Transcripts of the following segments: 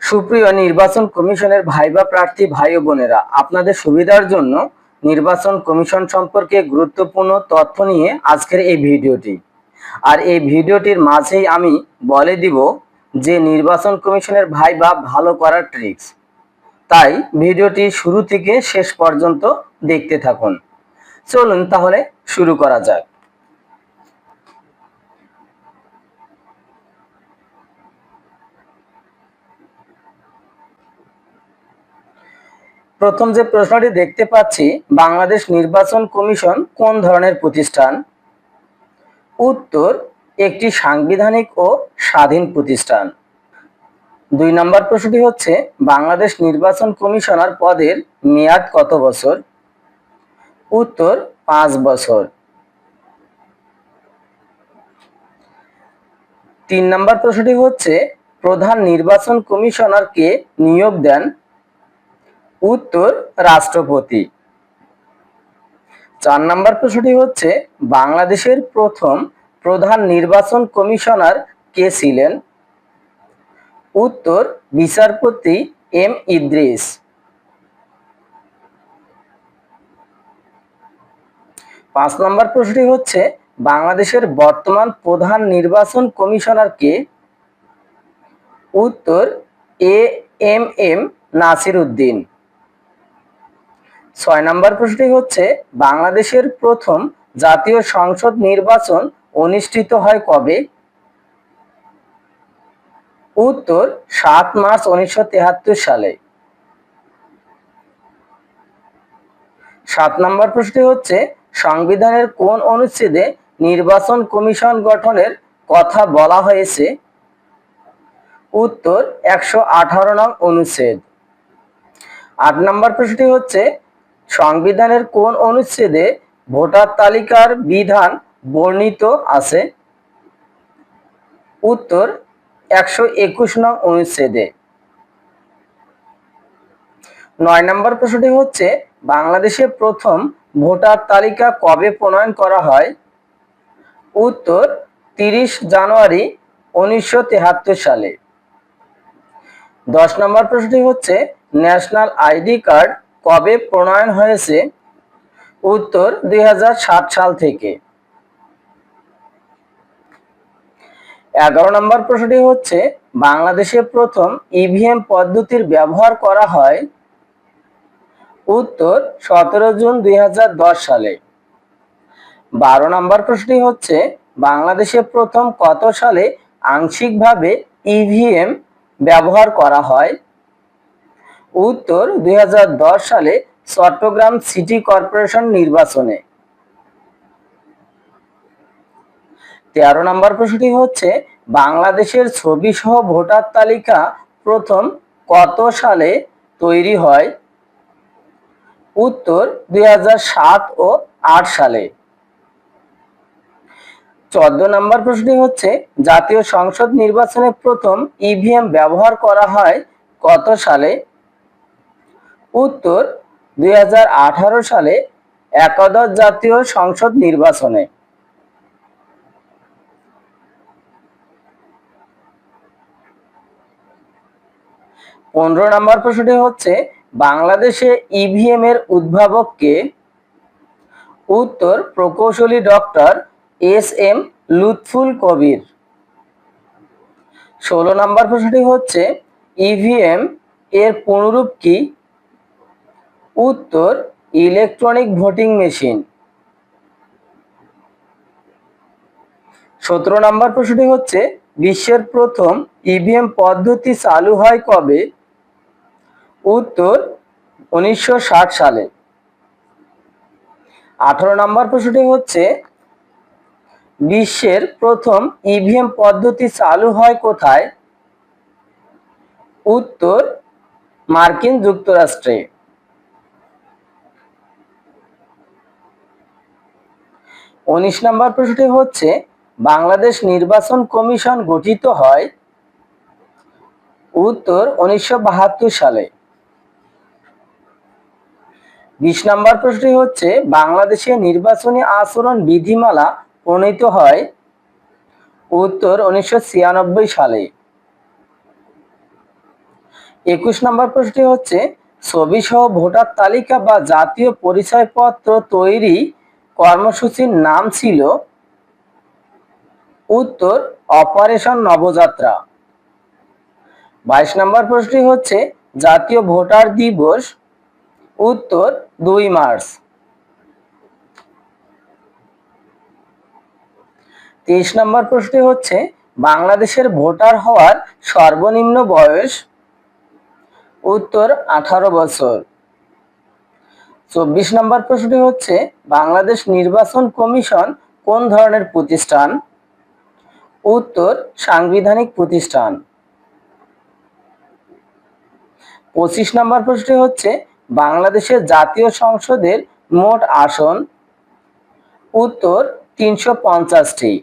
সুপ্রিয় নির্বাচন কমিশনের ভাইবা প্রার্থী ভাই ও বোনেরা, আপনাদের সুবিধার জন্য নির্বাচন কমিশন সম্পর্কে গুরুত্বপূর্ণ তথ্য নিয়ে আজকের এই ভিডিওটি। আর এই ভিডিওটির মাঝেই আমি বলে দিব যে নির্বাচন কমিশনের ভাইবা ভালো করার ট্রিক্স। তাই ভিডিওটি শুরু থেকে শেষ পর্যন্ত দেখতে থাকুন। চলুন তাহলে শুরু করা যাক। প্রথম যে প্রশ্নটি দেখতে পাচ্ছি, বাংলাদেশ নির্বাচন কমিশন কোন ধরনের প্রতিষ্ঠান? উত্তর, একটি সাংবিধানিক ও স্বাধীন প্রতিষ্ঠান। ২ নম্বর প্রশ্নটি হচ্ছে, বাংলাদেশ নির্বাচন কমিশনার পদের মেয়াদ কত বছর? উত্তর, ৫ বছর। ৩ নম্বর প্রশ্নটি হচ্ছে, প্রধান নির্বাচন কমিশনার কে নিয়োগ দেন? উত্তর, রাষ্ট্রপতি। ৪ নম্বর প্রশ্নটি হচ্ছে, বাংলাদেশের প্রথম প্রধান নির্বাচন কমিশনার কে ছিলেন? উত্তর, বিচারপতি এম ইদ্রিস। ৫ নম্বর প্রশ্নটি হচ্ছে, বাংলাদেশের বর্তমান প্রধান নির্বাচন কমিশনার কে? উত্তর, A M M Nasir Uddin. ৬ নম্বর প্রশ্নটি হচ্ছে, বাংলাদেশের প্রথম জাতীয় সংসদ নির্বাচন অনুষ্ঠিত হয় কবে? উত্তর, ৭ মার্চ ১৯৭৩ সালে। ৭ নম্বর প্রশ্নটি হচ্ছে, সংবিধানের কোন অনুচ্ছেদে নির্বাচন কমিশন গঠনের কথা বলা হয়েছে? উত্তর, ১১৮ নং অনুচ্ছেদ। ৮ নম্বর প্রশ্নটি হচ্ছে, সংবিধানের কোন অনুচ্ছেদে ভোটার তালিকার বিধান বর্ণিত আছে? উত্তর, ১২১ নং অনুচ্ছেদে। ৯ নম্বর প্রশ্নটি হচ্ছে, বাংলাদেশে প্রথম ভোটার তালিকা কবে প্রণয়ন করা হয়? উত্তর, ৩০ জানুয়ারি ১৯৭৩ সালে। ১০ নম্বর প্রশ্নটি হচ্ছে, ন্যাশনাল আইডি কার্ড কবে প্রণয়ন হয়েছে? উত্তর, ২০০৭ সাল থেকে। ১১ নম্বর প্রশ্নটি হচ্ছে, বাংলাদেশে প্রথম ইভিএম পদ্ধতির ব্যবহার করা হয়? উত্তর, ১৭ জুন ২০১০ সালে। ১২ নম্বর প্রশ্নটি হচ্ছে, বাংলাদেশে প্রথম কত সালে আংশিকভাবে ইভিএম ব্যবহার করা হয়? উত্তর, ২০১০ সালে চট্টগ্রাম সিটি কর্পোরেশন নির্বাচনে। ১৩ নম্বর প্রশ্নটি হচ্ছে, বাংলাদেশের ছবিসহ ভোটার তালিকা প্রথম কত সালে তৈরি হয়? উত্তর, ২০০৭ ও ৮ সালে। ১৪ নম্বর প্রশ্নটি হচ্ছে, জাতীয় সংসদ নির্বাচনে প্রথম ইভিএম ব্যবহার করা হয় কত সালে? উত্তর, ২০১৮ সালে একাদশ জাতীয় সংসদ নির্বাচনে। ১৫ নম্বর প্রশ্নটি হচ্ছে, বাংলাদেশে ইভিএম এর উদ্ভাবক কে? উত্তর, প্রকৌশলী ডক্টর এস এম লুৎফুল কবির। ১৬ নম্বর প্রশ্নটি হচ্ছে, ইভিএম এর পুনরূপ কি? উত্তর, ইলেকট্রনিক ভোটিং মেশিন। ১৭ নম্বর প্রশ্নটি হচ্ছে, বিশ্বের প্রথম ইভিএম পদ্ধতি চালু হয় কবে? উত্তর, ১৯৬০ সালে। ১৮ নম্বর প্রশ্নটি হচ্ছে, বিশ্বের প্রথম ইভিএম পদ্ধতি চালু হয় কোথায়? উত্তর, মার্কিন যুক্তরাষ্ট্রে। ১৯ নম্বর প্রশ্নটি হচ্ছে, বাংলাদেশ নির্বাচন কমিশন গঠিত হয়? উত্তর, ১৯৭২ সালে। ২০ নম্বর প্রশ্নটি হচ্ছে, বাংলাদেশে নির্বাচনী আচরণ বিধিমালা প্রণীত হয়? উত্তর, ১৯৯৬ সালে। 21 নম্বর প্রশ্নটি হচ্ছে ছবি সহ ভোটার তালিকা বা জাতীয় পরিচয়পত্র তৈরি কর্মসূচির নাম ছিল? উত্তর অপারেশন নবযাত্রা। 22 নম্বর প্রশ্নটি হচ্ছে জাতীয় ভোটার দিবস? উত্তর 2 মার্চ। 23 নম্বর প্রশ্নটি হচ্ছে বাংলাদেশের ভোটার হওয়ার সর্বনিম্ন বয়স? উত্তর 18 বছর। 24 নম্বর প্রশ্নটি হচ্ছে বাংলাদেশ নির্বাচন কমিশন কোন ধরনের প্রতিষ্ঠান? উত্তর সাংবিধানিক প্রতিষ্ঠান। 25 নম্বর প্রশ্নটি হচ্ছে বাংলাদেশের জাতীয় সংসদের মোট আসন? উত্তর 350টি।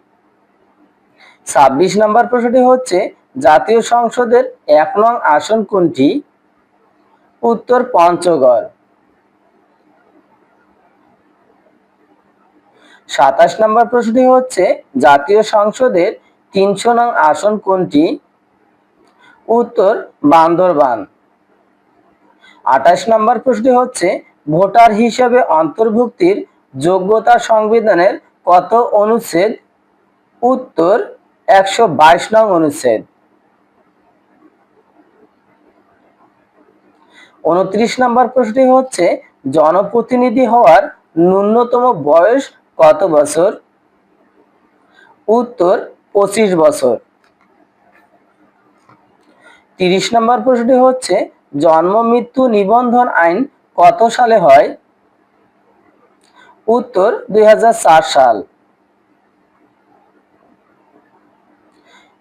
26 নম্বর প্রশ্নটি হচ্ছে জাতীয় সংসদের 1 নং আসন কোনটি? উত্তর পঞ্চগড়। 27 নম্বর প্রশ্নটি হচ্ছে জাতীয় সংসদের 300 নং আসন কোনটি? উত্তর বান্দরবান। 28 নম্বর প্রশ্নটি হচ্ছে ভোটার হিসেবে অন্তর্ভুক্তির যোগ্যতা সংবিধানের কত অনুচ্ছেদ? উত্তর 122 নং অনুচ্ছেদ। 29 নম্বর প্রশ্নটি হচ্ছে জনপ্রতিনিধি হওয়ার ন্যূনতম বয়স কত বছর? উত্তর 25 বছর। 30 নম্বর প্রশ্নটি হচ্ছে জন্ম মৃত্যু নিবন্ধন আইন কত সালে হয়? উত্তর 2004 সাল।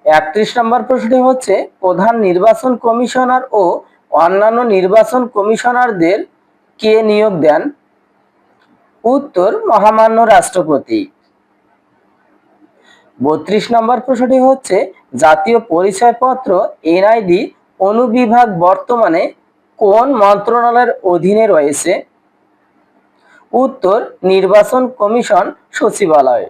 31 নম্বর প্রশ্নটি হচ্ছে প্রধান নির্বাচন কমিশনার ও অন্যান্য নির্বাচন কমিশনারদের কে নিয়োগ দেন? উত্তর মহামান্য রাষ্ট্রপতি। 32 নম্বর প্রশ্নটি হচ্ছে জাতীয় পরিচয়পত্র এনআইডি অনুবিভাগ বর্তমানে কোন মন্ত্রণালয়ের অধীনে রয়েছে? উত্তর নির্বাচন কমিশন সচিবালয়।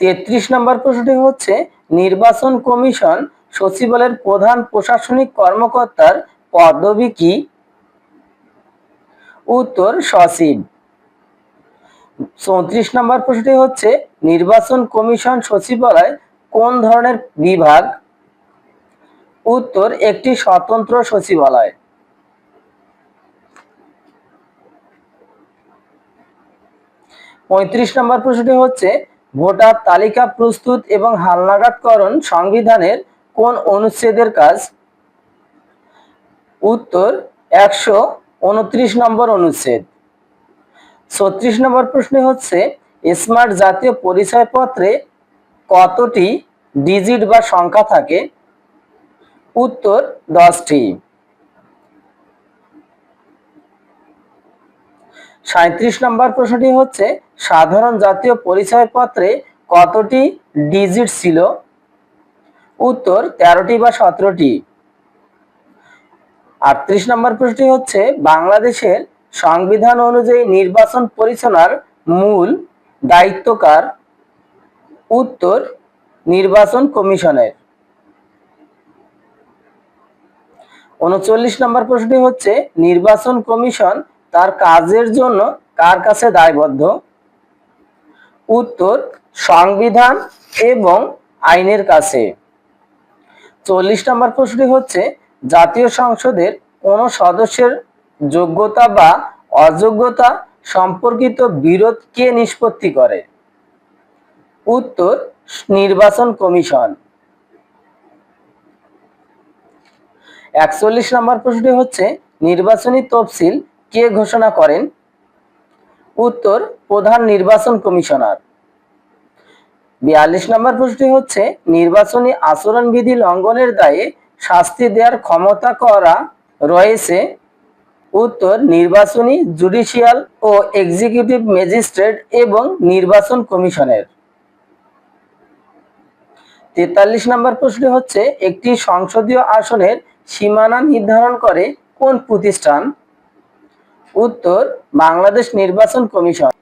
33 নম্বর প্রশ্নটি হচ্ছে নির্বাচন কমিশন সচিবালয়ের প্রধান প্রশাসনিক কর্মকর্তার পদবি কি? উত্তর সচিব। 34 নম্বর প্রশ্নটি হচ্ছে নির্বাচন কমিশন সচিবালয় কোন ধরনের বিভাগ? উত্তর একটি স্বতন্ত্র সচিবালয়। 35 নম্বর প্রশ্নটি হচ্ছে ভোটার তালিকা প্রস্তুত এবং হালনাগাদকরণ সংবিধানের কোন অনুচ্ছেদের কাজ? উত্তর 129 নম্বর অনুচ্ছেদ। 36 নম্বর প্রশ্ন হচ্ছে স্মার্ট জাতীয় পরিচয়পত্রে কতটি ডিজিট বা সংখ্যা থাকে? উত্তর 10টি। 37 নম্বর প্রশ্নটি হচ্ছে সাধারণ জাতীয় পরিচয়পত্রে কতটি ডিজিট ছিল? উত্তর 13টি বা 17টি। 38 নম্বর প্রশ্নটি হচ্ছে বাংলাদেশের সংবিধান অনুযায়ী নির্বাচন পরিচালনার মূল দায়িত্ব কার? উত্তর নির্বাচন কমিশনের। 39 নম্বর প্রশ্নটি হচ্ছে নির্বাচন কমিশন তার কাজের জন্য কার কাছে দায়বদ্ধ? উত্তর সংবিধান এবং আইনের কাছে। 40 নম্বর প্রশ্নটি হচ্ছে জাতীয় সংসদের কোন সদস্যের যোগ্যতা বা অযোগ্যতা সম্পর্কিত বিরোধ কে নিষ্পত্তি করে? উত্তর নির্বাচন কমিশন। 41 নম্বর প্রশ্নটি হচ্ছে নির্বাচনী তফসিল কে ঘোষণা করেন? উত্তর প্রধান নির্বাচন কমিশনার। 42 নম্বর প্রশ্নটি হচ্ছে নির্বাচনী আচরণবিধি লঙ্ঘনের দায়ে শাস্তি দেওয়ার ক্ষমতা করা রয়েছে? উত্তর নির্বাচনী জুডিশিয়াল ও এক্সিকিউটিভ ম্যাজিস্ট্রেট এবং নির্বাচন কমিশনের। 43 নম্বর প্রশ্নটি হচ্ছে একটি সংসদীয় আসনের সীমানা নির্ধারণ করে কোন প্রতিষ্ঠান? উত্তর বাংলাদেশ নির্বাচন কমিশন।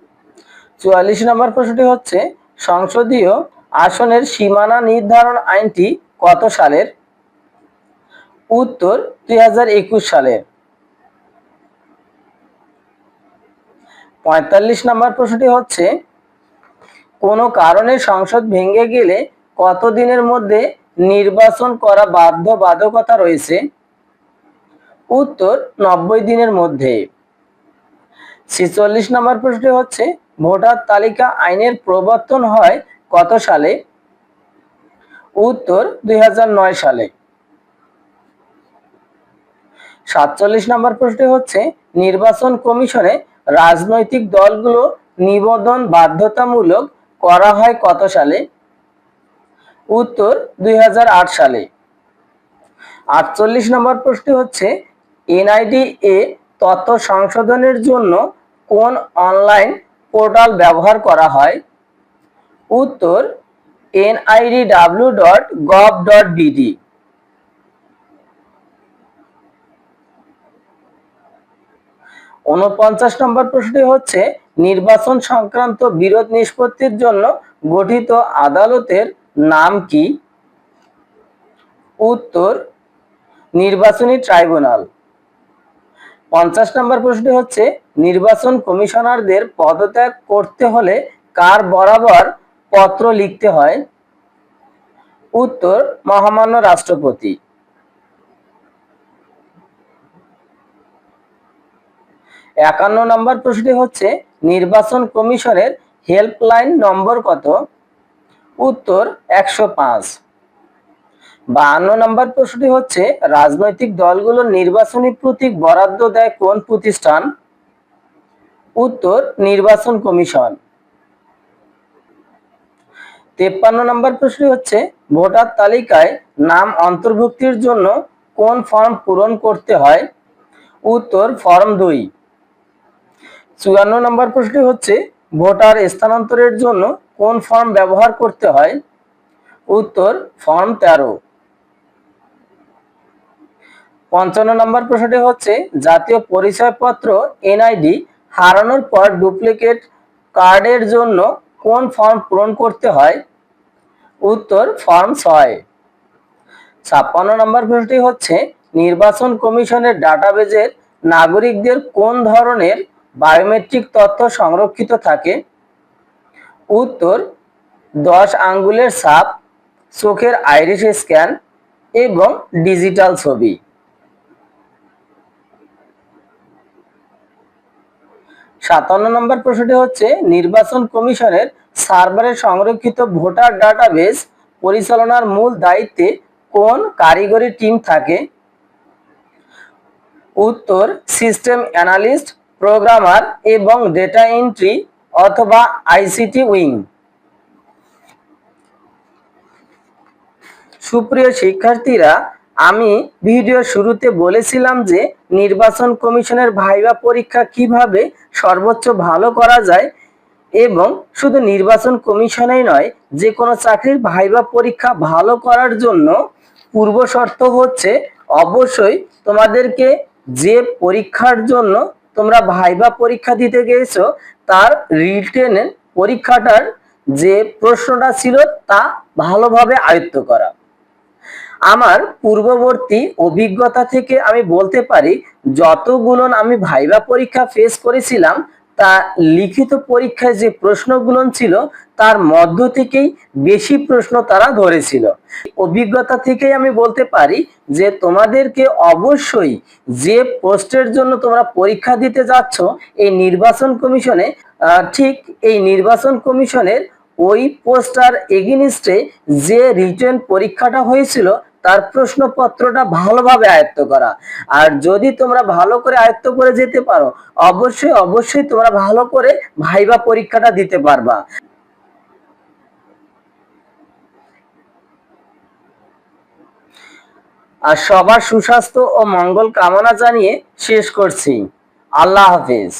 44 নম্বর প্রশ্নটি হচ্ছে সংসদীয় আসনের সীমানা নির্ধারণ আইনটি কত সালের? উত্তর 2021 সালের। 45 নম্বর প্রশ্নটি হচ্ছে, কোনো কারণে সংসদ ভেঙে গেলে কত দিনের মধ্যে নির্বাচন করা বাধ্যবাধকতা রয়েছে? উত্তর 90 দিনের মধ্যে। 46 নম্বর প্রশ্নটি হচ্ছে, ভোটার তালিকা আইনের প্রবর্তন হয় কত সালে? উত্তর 2009 সালে। 47 নম্বর প্রশ্নটি হচ্ছে, নির্বাচন কমিশনে রাজনৈতিক দলগুলো নিবন্ধন বাধ্যতামূলক করা হয় কত সালে? উত্তর 2008 সালে। 48 নম্বর প্রশ্নটি হচ্ছে, এনআইডি এ তথ্য সংশোধনের জন্য কোন অনলাইন পোর্টাল ব্যবহার করা হয়? উত্তর nidw.gov.bd। 49 নম্বর প্রশ্নটি হচ্ছে, নির্বাচন সংক্রান্ত বিরোধ নিষ্পত্তির জন্য গঠিত আদালতের নাম কি? উত্তর নির্বাচনী ট্রাইব্যুনাল। 50 নম্বর প্রশ্নটি হচ্ছে, নির্বাচন কমিশনারদের পদত্যাগ করতে হলে কার বরাবর পত্র লিখতে হয়? উত্তর মহামান্য রাষ্ট্রপতি। 51 নম্বর প্রশ্নটি হচ্ছে, নির্বাচন কমিশনের হেল্পলাইন নম্বর কত? উত্তর 105। 52 নম্বর প্রশ্নটি হচ্ছে, রাজনৈতিক দলগুলোর নির্বাচনী প্রতীক বরাদ্দ দেয় কোন প্রতিষ্ঠান? উত্তর নির্বাচন কমিশন। 53 নম্বর প্রশ্নটি হচ্ছে, ভোটার তালিকায় নাম অন্তর্ভুক্তির জন্য কোন ফর্ম পূরণ করতে হয়? উত্তর ফর্ম 2। 54 নম্বর প্রশ্নটি হচ্ছে, ভোটার স্থানান্তরের জন্য কোন ফর্ম ব্যবহার করতে হয়? উত্তর ফর্ম 13। 55 নম্বর প্রশ্নটি হচ্ছে, জাতীয় পরিচয়পত্র এনআইডি হারানোর পর ডুপ্লিকেট কার্ডের জন্য কোন ফর্ম পূরণ করতে হয়? উত্তর ফর্ম 6। 56 নম্বর প্রশ্নটি হচ্ছে, নির্বাচন কমিশনের ডাটাবেজের নাগরিকদের কোন ধরনের বায়োমেট্রিক তথ্য সংরক্ষিত থাকে? উত্তর 10 আঙ্গুলের ছাপ, চোখের আইরিশ স্ক্যান এবং ডিজিটাল ছবি। 57 নম্বর প্রশ্নটি হচ্ছে, নির্বাচন কমিশনের সার্ভারে সংরক্ষিত ভোটার ডাটাবেজ পরিচালনার মূল দায়িত্বে কোন কারিগরি টিম থাকে? উত্তর সিস্টেম অ্যানালিস্ট, প্রোগ্রামার এবং ডেটা এন্ট্রি অথবা আইসিটি উইং। সুপ্রিয় শিক্ষার্থীরা, আমি ভিডিও শুরুতে বলেছিলাম যে নির্বাচন কমিশনের ভাইভা পরীক্ষা কিভাবে সর্বোচ্চ ভালো করা যায়, এবং শুধু নির্বাচন কমিশনেই নয়, যে কোনো চাকরির ভাইভা পরীক্ষা ভালো করার জন্য পূর্ব শর্ত হচ্ছে অবশ্যই তোমাদেরকে যে পরীক্ষার জন্য তোমরা ভাইভা পরীক্ষা দিতে গিয়েছো তার রিটেন পরীক্ষাটার যে প্রশ্নটা ছিল তা ভালোভাবে আয়ত্ত করা। আমার পূর্ববর্তী অভিজ্ঞতা থেকে আমি বলতে পারি, যতগুলো আমি ভাইভা পরীক্ষা ফেস করেছিলাম তা লিখিত পরীক্ষায় যে প্রশ্নগুলো ছিল তার মধ্য থেকেই বেশি প্রশ্ন তারা ধরেছিল। অভিজ্ঞতা থেকেই আমি বলতে পারি যে তোমাদেরকে অবশ্যই যে পোস্টের জন্য তোমরা পরীক্ষা দিতে যাচ্ছ এই নির্বাচন কমিশনে, ঠিক এই নির্বাচন কমিশনের ওই পোস্টার এগেইনস্টে যে রিটেন পরীক্ষাটা হয়েছিল তার প্রশ্নপত্রটা ভালোভাবে আয়ত্ত করা। আর যদি তোমরা ভালো করে আয়ত্ত করে যেতে পারো, অবশ্যই অবশ্যই তোমরা ভালো করে ভাইভা পরীক্ষাটা দিতে পারবা। আর সবার সুস্বাস্থ্য ও মঙ্গল কামনা জানিয়ে শেষ করছি। আল্লাহ হাফেজ।